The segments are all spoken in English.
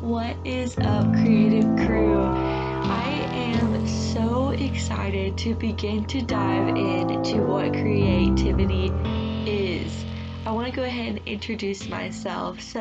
What is up, Creative Crew? I am so excited to begin to dive into what creativity is. I want to go ahead and introduce myself.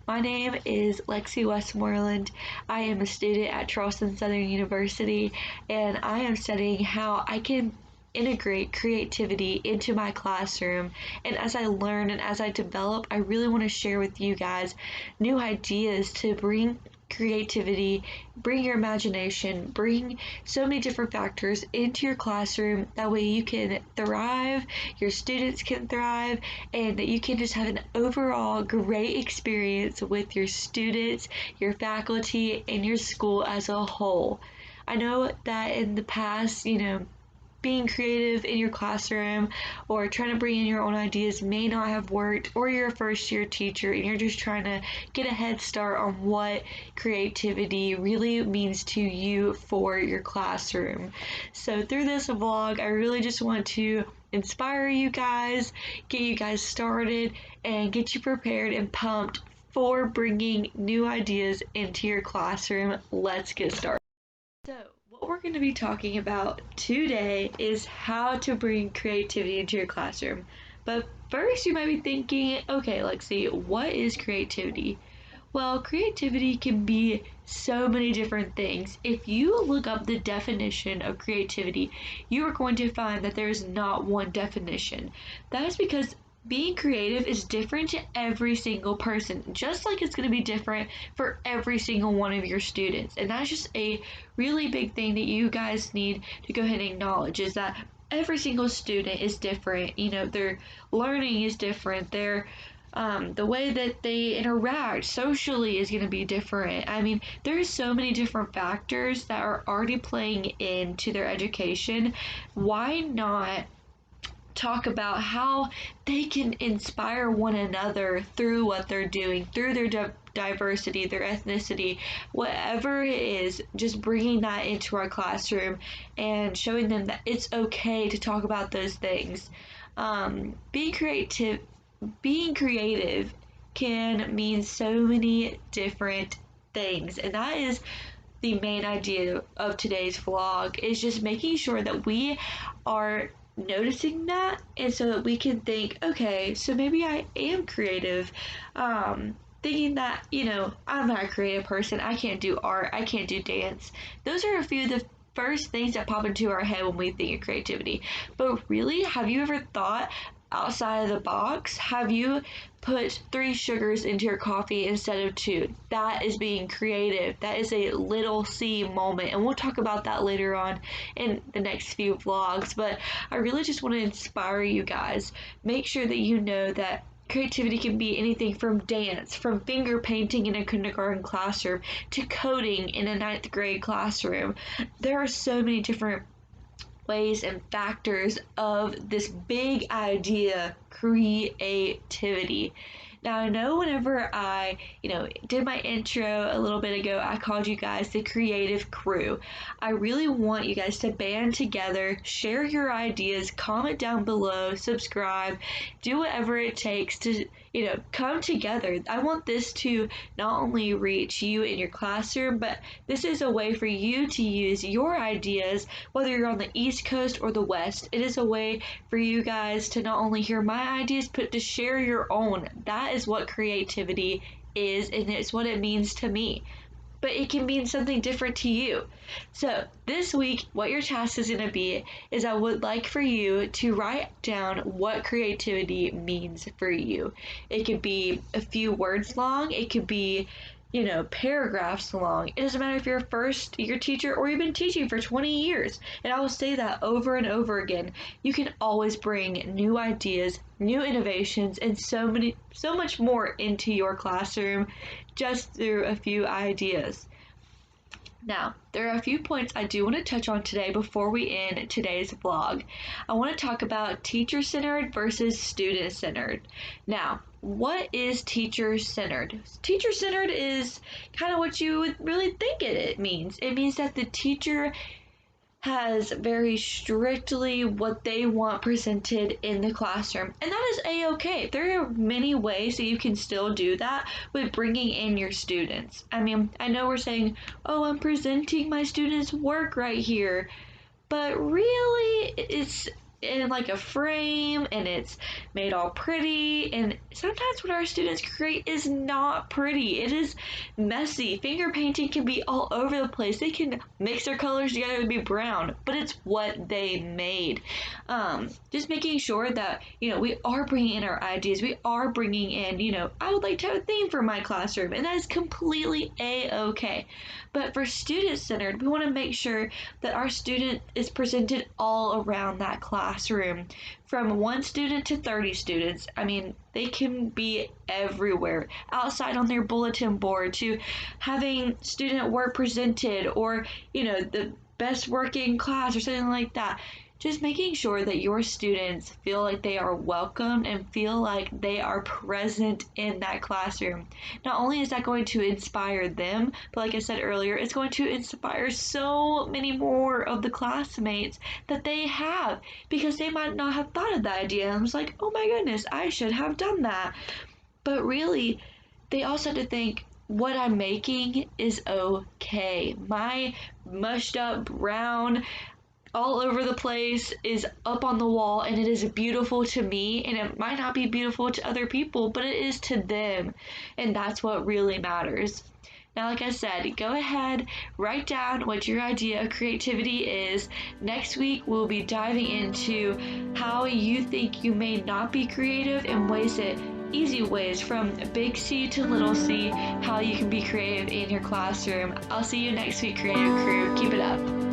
My name is Lexi Westmoreland. I am a student at Charleston Southern University, and I am studying how I can integrate creativity into my classroom. And as I learn and as I develop, I really want to share with you guys new ideas to bring creativity, bring your imagination, bring so many different factors into your classroom. That way you can thrive, your students can thrive, and that you can just have an overall great experience with your students, your faculty, and your school as a whole. I know that in the past, being creative in your classroom or trying to bring in your own ideas may not have worked, or you're a first year teacher and you're just trying to get a head start on what creativity really means to you for your classroom. So, through this vlog, I really just want to inspire you guys, get you guys started, and get you prepared and pumped for bringing new ideas into your classroom. Let's get started. So, what we're going to be talking about today is how to bring creativity into your classroom. But first, you might be thinking, okay, Lexi, what is creativity? Well, creativity can be so many different things. If you look up the definition of creativity, you are going to find that there is not one definition. That is because being creative is different to every single person, just like it's going to be different for every single one of your students. And that's just a really big thing that you guys need to go ahead and acknowledge, is that every single student is different. Their learning is different. The way that they interact socially is going to be different. I mean, there's so many different factors that are already playing into their education. Why not talk about how they can inspire one another through what they're doing, through their diversity, their ethnicity, whatever it is, just bringing that into our classroom and showing them that it's okay to talk about those things. Being creative can mean so many different things, and that is the main idea of today's vlog, is just making sure that we are noticing that, and so that we can think, okay, so maybe I am creative. Thinking that, I'm not a creative person, I can't do art, I can't do dance. Those are a few of the first things that pop into our head when we think of creativity. But really, have you ever thought outside of the box? Have you put three sugars into your coffee instead of two? That is being creative. That is a little C moment, and we'll talk about that later on in the next few vlogs. But I really just want to inspire you guys. Make sure that you know that creativity can be anything from dance, from finger painting in a kindergarten classroom, to coding in a ninth grade classroom. There are so many different ways and factors of this big idea, creativity. Now, I know whenever I, did my intro a little bit ago, I called you guys the creative crew. I really want you guys to band together, share your ideas, comment down below, subscribe, do whatever it takes to, come together. I want this to not only reach you in your classroom, but this is a way for you to use your ideas, whether you're on the East Coast or the West. It is a way for you guys to not only hear my ideas, but to share your own. That is what creativity is, and it's what it means to me. But it can mean something different to you. So, this week, what your task is going to be is I would like for you to write down what creativity means for you. It could be a few words long, it could be paragraphs long. It doesn't matter if you're a first year teacher or you've been teaching for 20 years. And I will say that over and over again. You can always bring new ideas, new innovations, and so much more into your classroom just through a few ideas. Now, there are a few points I do want to touch on today before we end today's vlog. I want to talk about teacher-centered versus student-centered. Now, what is teacher-centered? Teacher-centered is kind of what you would really think it means. It means that the teacher has very strictly what they want presented in the classroom, and that is a-okay. There are many ways that you can still do that with bringing in your students. I mean, I know we're saying, oh, I'm presenting my students' work right here, but really it's in like a frame and it's made all pretty, and sometimes what our students create is not pretty. It is messy. Finger painting can be all over the place. They can mix their colors together to be brown, but it's what they made. Just making sure that we are bringing in our ideas. We are bringing in, I would like to have a theme for my classroom, and that is completely a-okay. But for student centered, we want to make sure that our student is presented all around that classroom, from one student to 30 students. I mean, they can be everywhere, outside on their bulletin board, to having student work presented, or the best work in class or something like that. Just making sure that your students feel like they are welcomed and feel like they are present in that classroom. Not only is that going to inspire them, but like I said earlier, it's going to inspire so many more of the classmates that they have, because they might not have thought of that idea and was like, oh my goodness, I should have done that. But really, they also have to think, what I'm making is okay. My mushed up brown all over the place is up on the wall, and it is beautiful to me, and it might not be beautiful to other people, but it is to them, and that's what really matters. Now, like I said, go ahead, write down what your idea of creativity is. Next week, we'll be diving into how you think you may not be creative, and easy ways from big C to little c, how you can be creative in your classroom. I'll see you next week, Creative Crew. Keep it up.